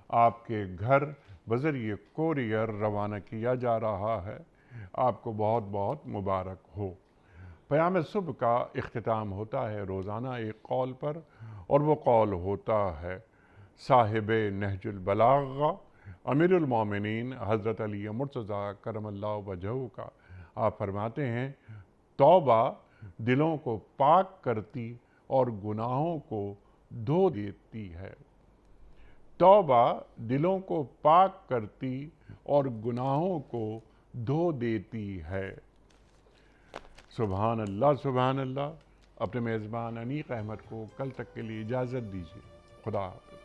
آپ کے گھر بذریعہ کوریئر روانہ کیا جا رہا ہے. آپ کو بہت بہت مبارک ہو۔ پیام صبح کا اختتام ہوتا ہے روزانہ ایک قول پر، اور وہ قول ہوتا ہے صاحب نہج البلاغہ امیر المومنین حضرت علی مرتضیٰ کرم اللہ وجہہ کا۔ آپ فرماتے ہیں توبہ دلوں کو پاک کرتی اور گناہوں کو دھو دیتی ہے۔ توبہ دلوں کو پاک کرتی اور گناہوں کو دھو دیتی ہے۔ سبحان اللہ سبحان اللہ۔ اپنے میزبان انیق احمد کو کل تک کے لیے اجازت دیجیے۔ خدا حافظ۔